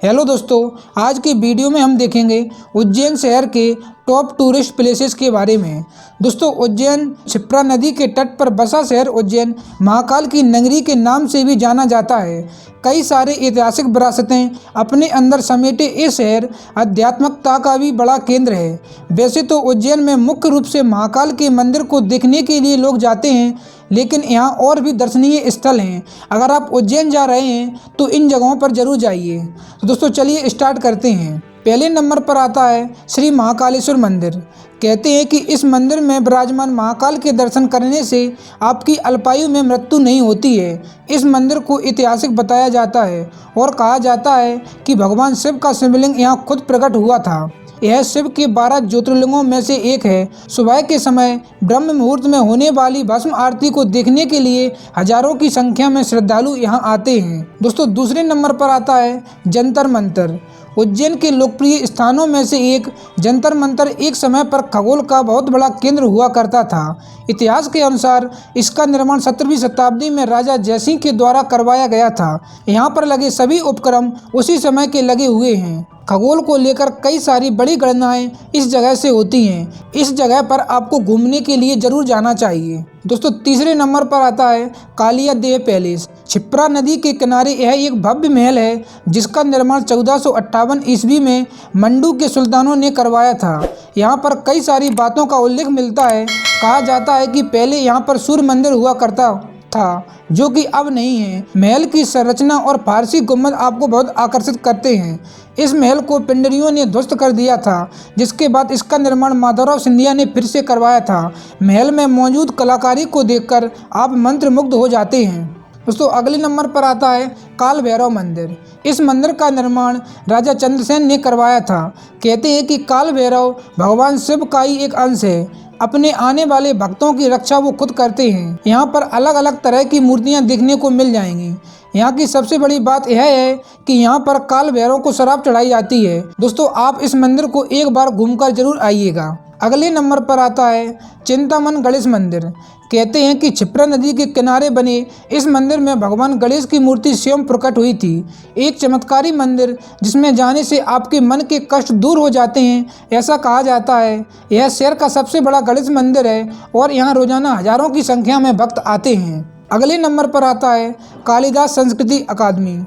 Hello दोस्तों, आज की वीडियो में हम देखेंगे उज्जैन शहर के टॉप टूरिस्ट प्लेसेस के बारे में। दोस्तों, उज्जैन क्षिप्रा नदी के तट पर बसा शहर उज्जैन महाकाल की नगरी के नाम से भी जाना जाता है। कई सारे ऐतिहासिक विरासतें अपने अंदर समेटे ये शहर आध्यात्मिकता का भी बड़ा केंद्र है। वैसे तो उज्जैन में मुख्य रूप से महाकाल के मंदिर को देखने के लिए लोग जाते हैं, लेकिन यहाँ और भी दर्शनीय स्थल हैं। अगर आप उज्जैन जा रहे हैं तो इन जगहों पर जरूर जाइए। तो दोस्तों चलिए स्टार्ट करते हैं। पहले नंबर पर आता है श्री महाकालेश्वर मंदिर। कहते हैं कि इस मंदिर में विराजमान महाकाल के दर्शन करने से आपकी अल्पायु में मृत्यु नहीं होती है। इस मंदिर को ऐतिहासिक बताया जाता है और कहा जाता है कि भगवान शिव का शिवलिंग यहाँ खुद प्रकट हुआ था। यह शिव के 12 ज्योतिर्लिंगों में से एक है। सुबह के समय ब्रह्म मुहूर्त में होने वाली भस्म आरती को देखने के लिए हजारों की संख्या में श्रद्धालु यहाँ आते हैं। दोस्तों, दूसरे नंबर पर आता है जंतर मंतर। उज्जैन के लोकप्रिय स्थानों में से एक जंतर मंतर एक समय पर खगोल का बहुत बड़ा केंद्र हुआ करता था। इतिहास के अनुसार इसका निर्माण 17वीं शताब्दी में राजा जयसिंह के द्वारा करवाया गया था। यहाँ पर लगे सभी उपकरण उसी समय के लगे हुए हैं। खगोल को लेकर कई सारी बड़ी गणनाएं इस जगह से होती हैं। इस जगह पर आपको घूमने के लिए जरूर जाना चाहिए। दोस्तों, तीसरे नंबर पर आता है कालिया देव पैलेस। क्षिप्रा नदी के किनारे यह एक भव्य महल है जिसका निर्माण 1458 ईस्वी में मंडू के सुल्तानों ने करवाया था। यहाँ पर कई सारी बातों का उल्लेख मिलता है। कहा जाता है कि पहले यहाँ पर सूर्य मंदिर हुआ करता था, जो कि अब नहीं है। महल की संरचना और फारसी गुम्बद आपको बहुत आकर्षित करते हैं। इस महल को पिंडरियों ने ध्वस्त कर दिया था, जिसके बाद इसका निर्माण माधवराव सिंधिया ने फिर से करवाया था। महल में मौजूद कलाकारी को देखकर आप मंत्रमुग्ध हो जाते हैं। दोस्तों, अगले नंबर पर आता है काल भैरव मंदिर। इस मंदिर का निर्माण राजा चंद्रसेन ने करवाया था। कहते हैं कि काल भैरव भगवान शिव का ही एक अंश है। अपने आने वाले भक्तों की रक्षा वो खुद करते हैं। यहाँ पर अलग अलग तरह की मूर्तियाँ देखने को मिल जाएंगी। यहाँ की सबसे बड़ी बात यह है कि यहाँ पर काल भैरव को शराब चढ़ाई जाती है। दोस्तों, आप इस मंदिर को एक बार घूमकर जरूर आइएगा। अगले नंबर पर आता है चिंतामन गणेश मंदिर। कहते हैं कि क्षिप्रा नदी के किनारे बने इस मंदिर में भगवान गणेश की मूर्ति स्वयं प्रकट हुई थी। एक चमत्कारी मंदिर जिसमें जाने से आपके मन के कष्ट दूर हो जाते हैं, ऐसा कहा जाता है। यह शहर का सबसे बड़ा गणेश मंदिर है और यहाँ रोजाना हजारों की संख्या में भक्त आते हैं। अगले नंबर पर आता है कालिदास संस्कृति अकादमी।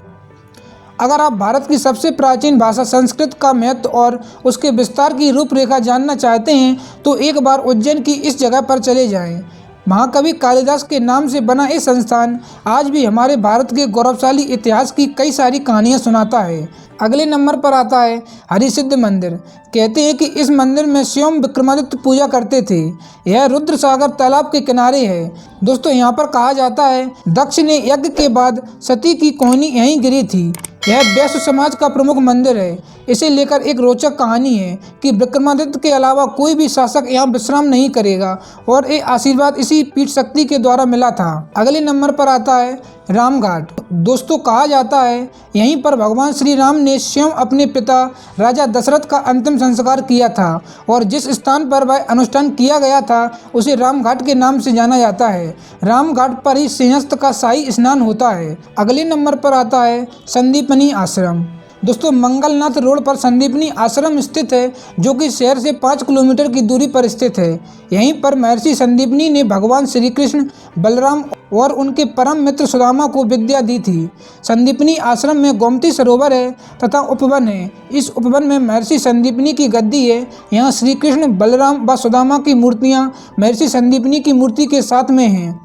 अगर आप भारत की सबसे प्राचीन भाषा संस्कृत का महत्व और उसके विस्तार की रूपरेखा जानना चाहते हैं तो एक बार उज्जैन की इस जगह पर चले जाएं। महाकवि कालिदास के नाम से बना ये संस्थान आज भी हमारे भारत के गौरवशाली इतिहास की कई सारी कहानियाँ सुनाता है। अगले नंबर पर आता है हरिसिद्ध मंदिर। कहते हैं कि इस मंदिर में स्वयं विक्रमादित्य पूजा करते थे। यह रुद्र सागर तालाब के किनारे है। दोस्तों, यहाँ पर कहा जाता है दक्ष ने यज्ञ के बाद सती की कोहनी यहीं गिरी थी। यह वैश्य समाज का प्रमुख मंदिर है। इसे लेकर एक रोचक कहानी है कि विक्रमादित्य के अलावा कोई भी शासक यहाँ विश्राम नहीं करेगा और ये आशीर्वाद इसी पीठ शक्ति के द्वारा मिला था। अगले नंबर पर आता है रामघाट। दोस्तों, कहा जाता है यहीं पर भगवान श्री राम ने स्वयं अपने पिता राजा दशरथ का अंतिम संस्कार किया था और जिस स्थान पर वह अनुष्ठान किया गया था उसे रामघाट के नाम से जाना जाता है। रामघाट पर ही सिंहस्थ का शाही स्नान होता है। अगले नंबर पर आता है संदीपनी आश्रम। दोस्तों, मंगलनाथ रोड पर संदीपनी आश्रम स्थित है, जो कि शहर से 5 किलोमीटर की दूरी पर स्थित है। यहीं पर महर्षि संदीपनी ने भगवान श्री कृष्ण, बलराम और उनके परम मित्र सुदामा को विद्या दी थी। संदीपनी आश्रम में गोमती सरोवर है तथा उपवन है। इस उपवन में महर्षि संदीपनी की गद्दी है। यहाँ श्री कृष्ण, बलराम व सुदामा की मूर्तियाँ महर्षि संदीपनी की मूर्ति के साथ में हैं।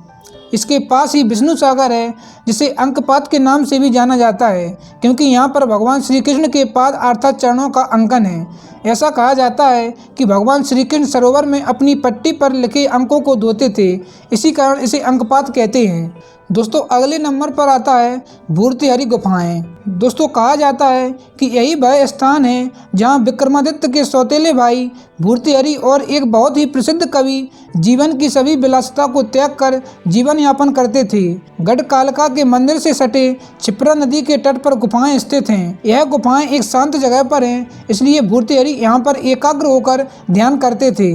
इसके पास ही विष्णु सागर है, जिसे अंकपात के नाम से भी जाना जाता है, क्योंकि यहाँ पर भगवान श्री कृष्ण के पाद अर्थात चरणों का अंकन है। ऐसा कहा जाता है कि भगवान श्री कृष्ण सरोवर में अपनी पट्टी पर लिखे अंकों को धोते थे, इसी कारण इसे अंकपात कहते हैं। दोस्तों, अगले नंबर पर आता है भूर्तिहरि गुफाएं। दोस्तों, कहा जाता है कि यही वह स्थान है जहां विक्रमादित्य के सौतेले भाई भूर्तिहरि और एक बहुत ही प्रसिद्ध कवि जीवन की सभी विलासिता को त्याग कर जीवन यापन करते थे। गढ़कालिका के मंदिर से सटे क्षिप्रा नदी के तट पर गुफाएं स्थित हैं। यह गुफाएं एक शांत जगह पर हैं, इसलिए भूर्तिहरि यहाँ पर एकाग्र होकर ध्यान करते थे।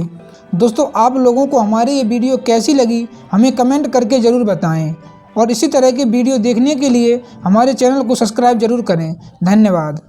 दोस्तों, आप लोगों को हमारी ये वीडियो कैसी लगी हमें कमेंट करके ज़रूर बताएं और इसी तरह की वीडियो देखने के लिए हमारे चैनल को सब्सक्राइब जरूर करें। धन्यवाद।